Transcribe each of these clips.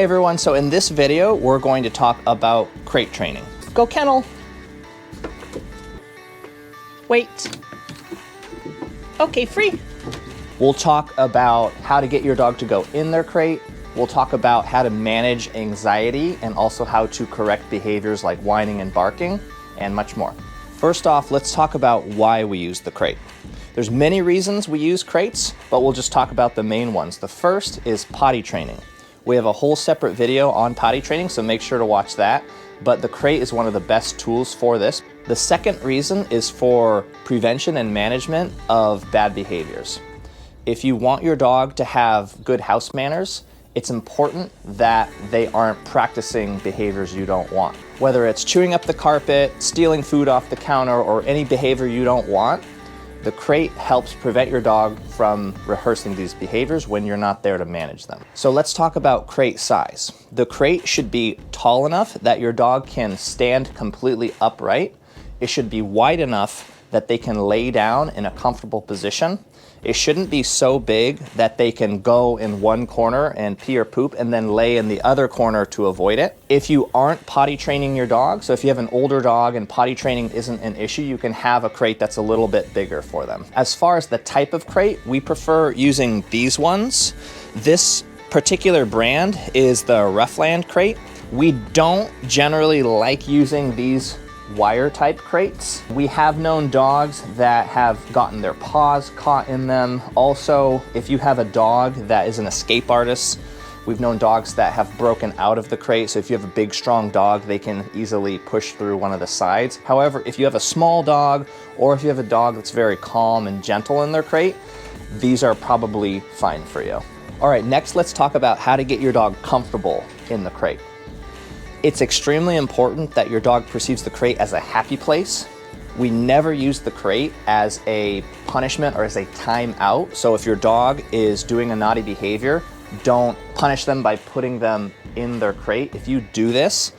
everyone, so in this video, we're going to talk about crate training. Go kennel. Wait. Okay, free. We'll talk about how to get your dog to go in their crate. We'll talk about how to manage anxiety and also how to correct behaviors like whining and barking and much more. First off, let's talk about why we use the crate. There's many reasons we use crates, but we'll just talk about the main ones. The first is potty training. We have a whole separate video on potty training, so make sure to watch that. But the crate is one of the best tools for this. The second reason is for prevention and management of bad behaviors. If you want your dog to have good house manners, it's important that they aren't practicing behaviors you don't want. Whether it's chewing up the carpet, stealing food off the counter, or any behavior you don't want, the crate helps prevent your dog from rehearsing these behaviors when you're not there to manage them. So let's talk about crate size. The crate should be tall enough that your dog can stand completely upright. It should be wide enough that they can lay down in a comfortable position. It shouldn't be so big that they can go in one corner and pee or poop and then lay in the other corner to avoid it. If you aren't potty training your dog, so if you have an older dog and potty training isn't an issue, you can have a crate that's a little bit bigger for them. As far as the type of crate, we prefer using these ones. This particular brand is the Roughland crate. We don't generally like using these wire type crates. We have known dogs that have gotten their paws caught in them. Also, if you have a dog that is an escape artist, we've known dogs that have broken out of the crate. So if you have a big, strong dog, they can easily push through one of the sides. However, if you have a small dog, or if you have a dog that's very calm and gentle in their crate, these are probably fine for you. All right, next let's talk about how to get your dog comfortable in the crate. It's extremely important that your dog perceives the crate as a happy place. We never use the crate as a punishment or as a timeout. So if your dog is doing a naughty behavior, don't punish them by putting them in their crate. If you do this,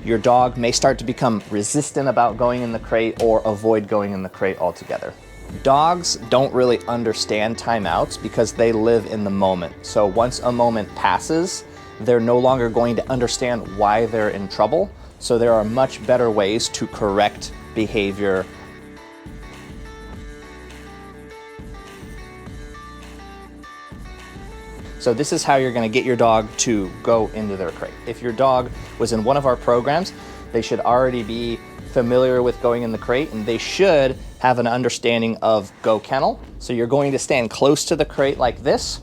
your dog may start to become resistant about going in the crate or avoid going in the crate altogether. Dogs don't really understand timeouts because they live in the moment. So once a moment passes, they're no longer going to understand why they're in trouble. So there are much better ways to correct behavior. So this is how you're going to get your dog to go into their crate. If your dog was in one of our programs, they should already be familiar with going in the crate, and they should have an understanding of go kennel. So you're going to stand close to the crate like this.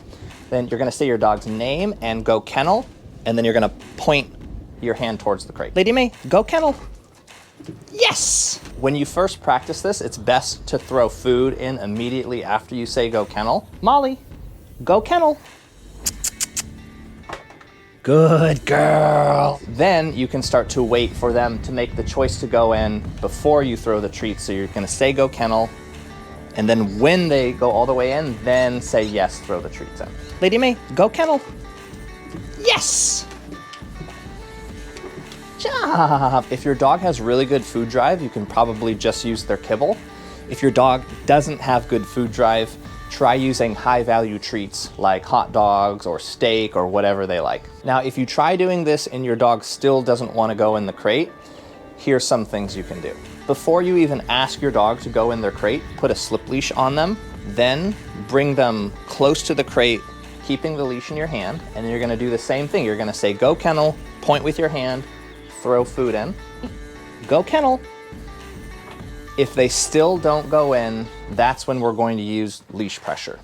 Then you're gonna say your dog's name and go kennel, and then you're gonna point your hand towards the crate. Lady May, go kennel. Yes! When you first practice this, it's best to throw food in immediately after you say go kennel. Molly, go kennel. Good girl. Then you can start to wait for them to make the choice to go in before you throw the treats. So you're gonna say go kennel, and then when they go all the way in, then say yes, throw the treats in. Lady May, go kennel. Yes! Job! If your dog has really good food drive, you can probably just use their kibble. If your dog doesn't have good food drive, try using high value treats like hot dogs or steak or whatever they like. Now, if you try doing this and your dog still doesn't want to go in the crate, here's some things you can do. Before you even ask your dog to go in their crate, put a slip leash on them, then bring them close to the crate, keeping the leash in your hand, and then you're gonna do the same thing. You're gonna say, go kennel, point with your hand, throw food in, go kennel. If they still don't go in, that's when we're going to use leash pressure.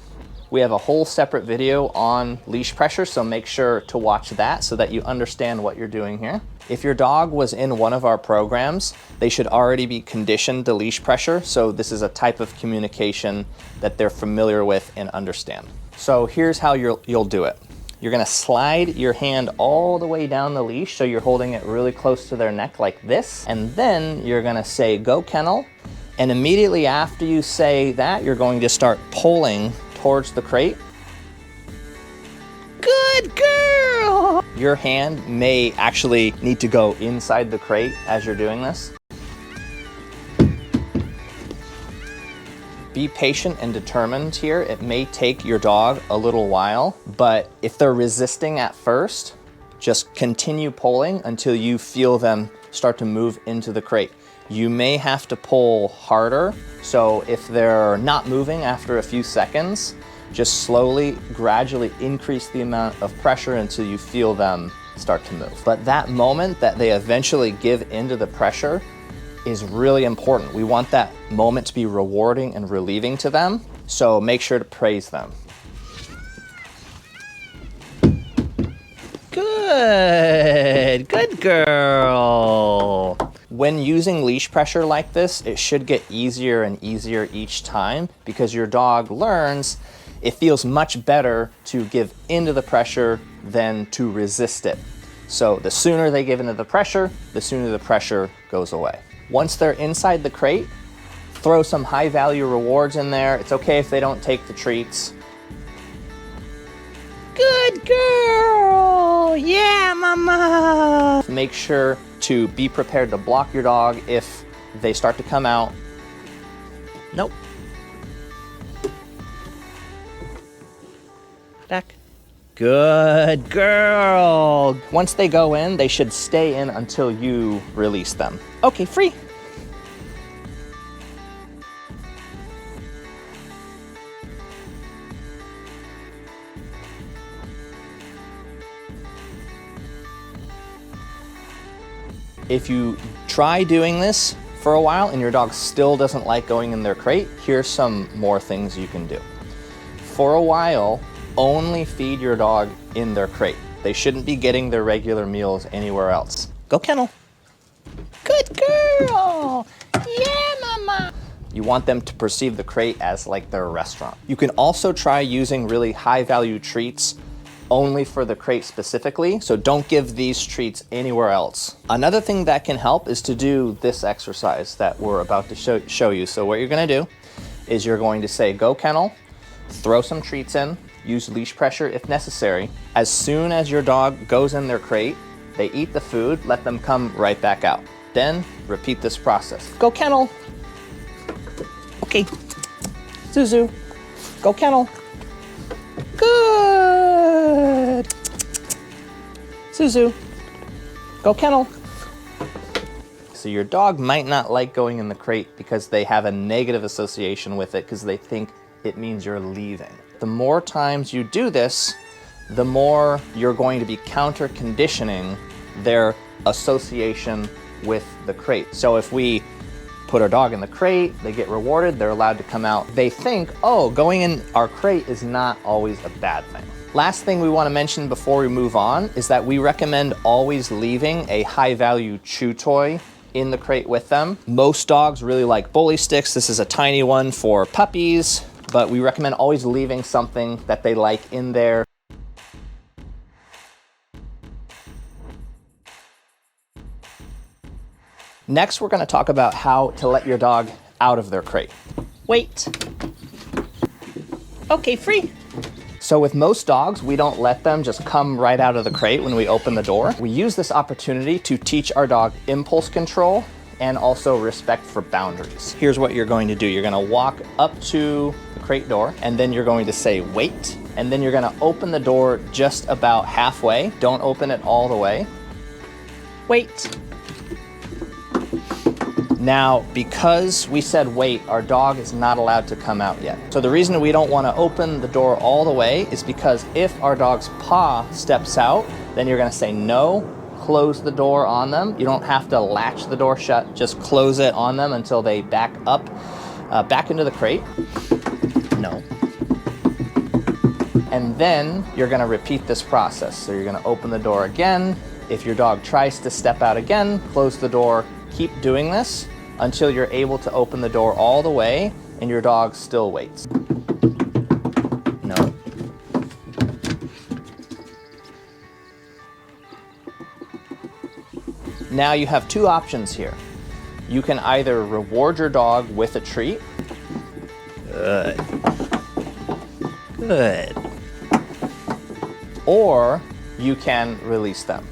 We have a whole separate video on leash pressure, so make sure to watch that so that you understand what you're doing here. If your dog was in one of our programs, they should already be conditioned to leash pressure, so this is a type of communication that they're familiar with and understand. So here's how you'll do it. You're gonna slide your hand all the way down the leash, so you're holding it really close to their neck like this, and then you're gonna say go kennel, and immediately after you say that, you're going to start pulling towards the crate. Good girl! Your hand may actually need to go inside the crate as you're doing this. Be patient and determined here. It may take your dog a little while, but if they're resisting at first, Just continue pulling until you feel them start to move into the crate. You may have to pull harder, so if they're not moving after a few seconds, just slowly, gradually increase the amount of pressure until you feel them start to move. But that moment that they eventually give into the pressure is really important. We want that moment to be rewarding and relieving to them, so make sure to praise them. Good girl. When using leash pressure like this, it should get easier and easier each time because your dog learns it feels much better to give into the pressure than to resist it. So the sooner they give into the pressure, the sooner the pressure goes away. Once they're inside the crate, throw some high value rewards in there. It's okay if they don't take the treats. Good girl! Yeah, mama! Make sure to be prepared to block your dog if they start to come out. Nope. Back. Good girl! Once they go in, they should stay in until you release them. Okay, free. If you try doing this for a while and your dog still doesn't like going in their crate, here's some more things you can do. For a while, only feed your dog in their crate. They shouldn't be getting their regular meals anywhere else. Go kennel. Good girl. Yeah, mama. You want them to perceive the crate as like their restaurant. You can also try using really high value treats only for the crate specifically, so don't give these treats anywhere else. Another thing that can help is to do this exercise that we're about to show you. So what you're gonna do is you're going to say, go kennel, throw some treats in, use leash pressure if necessary. As soon as your dog goes in their crate, they eat the food, let them come right back out. Then repeat this process. Go kennel. Okay. Zuzu. Go kennel. Good. Zuzu. Go kennel. So your dog might not like going in the crate because they have a negative association with it because they think it means you're leaving. The more times you do this, the more you're going to be counter-conditioning their association with the crate. So if we put our dog in the crate, they get rewarded, they're allowed to come out. They think, oh, going in our crate is not always a bad thing. Last thing we want to mention before we move on is that we recommend always leaving a high-value chew toy in the crate with them. Most dogs really like bully sticks. This is a tiny one for puppies, but we recommend always leaving something that they like in there. Next, we're going to talk about how to let your dog out of their crate. Wait. Okay, free. So with most dogs, we don't let them just come right out of the crate when we open the door. We use this opportunity to teach our dog impulse control and also respect for boundaries. Here's what you're going to do. You're going to walk up to the crate door, and then you're going to say, wait. And then you're going to open the door just about halfway. Don't open it all the way. Wait. Now, because we said wait, our dog is not allowed to come out yet. So the reason we don't want to open the door all the way is because if our dog's paw steps out, then you're going to say no, close the door on them. You don't have to latch the door shut, just close it on them until they back up, back into the crate. No. And then you're going to repeat this process. So you're going to open the door again. If your dog tries to step out again, close the door. Keep doing this until you're able to open the door all the way and your dog still waits. No. Now you have two options here. You can either reward your dog with a treat. Good. Good. Or you can release them.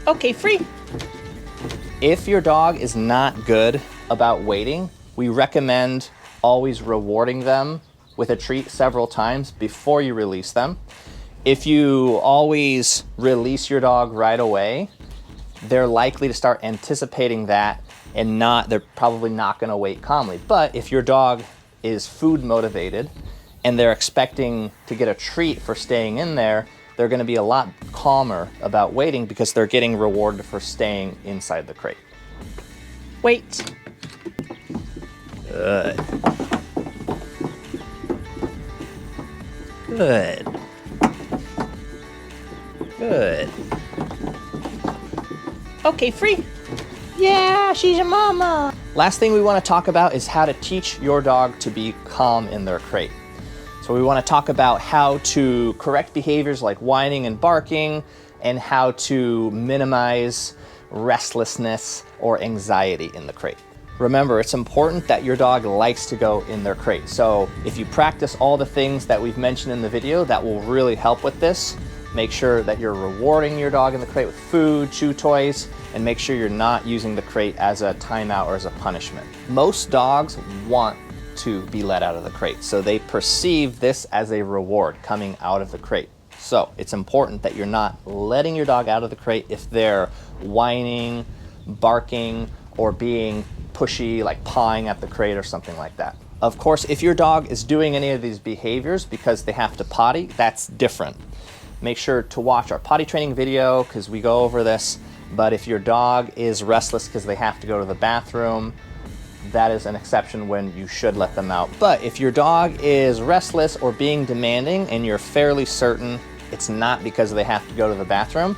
Okay, free. If your dog is not good about waiting, we recommend always rewarding them with a treat several times before you release them. If you always release your dog right away, they're likely to start anticipating that and they're probably not going to wait calmly. But if your dog is food motivated and they're expecting to get a treat for staying in there, they're going to be a lot calmer about waiting because they're getting rewarded for staying inside the crate. Wait. Good. Good. Good. Okay, free. Yeah, she's a mama. Last thing we want to talk about is how to teach your dog to be calm in their crate. So we want to talk about how to correct behaviors like whining and barking and how to minimize restlessness or anxiety in the crate. Remember, it's important that your dog likes to go in their crate. So if you practice all the things that we've mentioned in the video, that will really help with this. Make sure that you're rewarding your dog in the crate with food, chew toys, and make sure you're not using the crate as a timeout or as a punishment. Most dogs want to be let out of the crate, so they perceive this as a reward coming out of the crate. So it's important that you're not letting your dog out of the crate if they're whining, barking, or being pushy, like pawing at the crate or something like that. Of course, if your dog is doing any of these behaviors because they have to potty, that's different. Make sure to watch our potty training video because we go over this. But if your dog is restless because they have to go to the bathroom, that is an exception when you should let them out. But if your dog is restless or being demanding and you're fairly certain it's not because they have to go to the bathroom,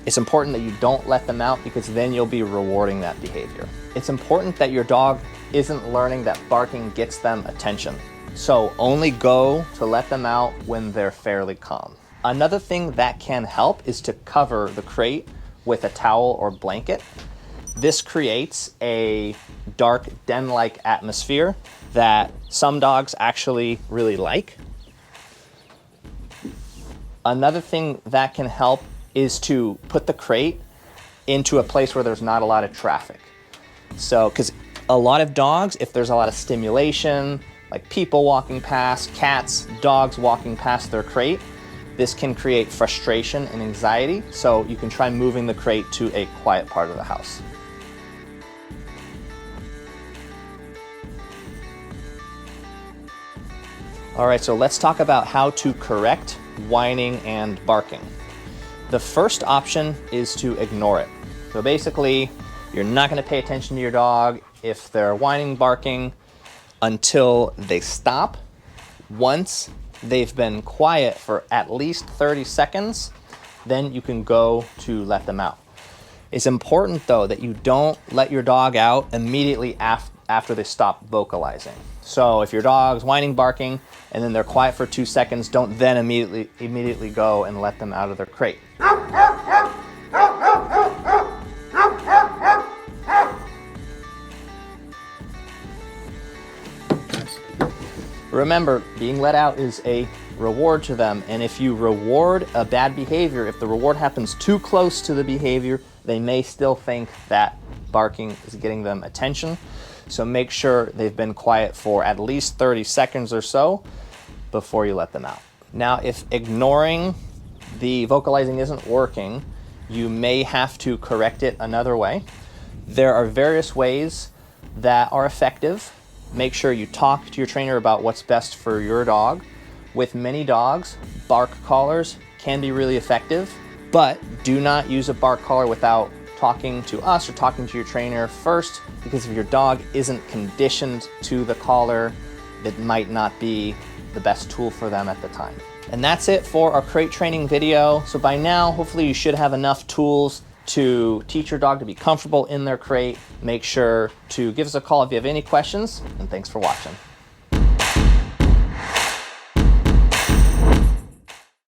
it's important that you don't let them out because then you'll be rewarding that behavior. It's important that your dog isn't learning that barking gets them attention. So only go to let them out when they're fairly calm. Another thing that can help is to cover the crate with a towel or blanket. This creates a dark den-like atmosphere that some dogs actually really like. Another thing that can help is to put the crate into a place where there's not a lot of traffic. So, because a lot of dogs, if there's a lot of stimulation, like people walking past, cats, dogs walking past their crate, this can create frustration and anxiety, so you can try moving the crate to a quiet part of the house. All right, so let's talk about how to correct whining and barking. The first option is to ignore it. So basically, you're not going to pay attention to your dog if they're whining, barking, until they stop. Once they've been quiet for at least 30 seconds, then you can go to let them out. It's important though that you don't let your dog out immediately after they stop vocalizing. So if your dog's whining, barking, and then they're quiet for 2 seconds, don't then immediately go and let them out of their crate. Remember, being let out is a reward to them, and if you reward a bad behavior, if the reward happens too close to the behavior, they may still think that barking is getting them attention. So make sure they've been quiet for at least 30 seconds or so before you let them out. Now, if ignoring the vocalizing isn't working, you may have to correct it another way. There are various ways that are effective. Make sure you talk to your trainer about what's best for your dog. With many dogs, bark collars can be really effective, but do not use a bark collar without talking to us or talking to your trainer first, because if your dog isn't conditioned to the collar, it might not be the best tool for them at the time. And that's it for our crate training video. So by now, hopefully you should have enough tools to teach your dog to be comfortable in their crate. Make sure to give us a call if you have any questions, and thanks for watching.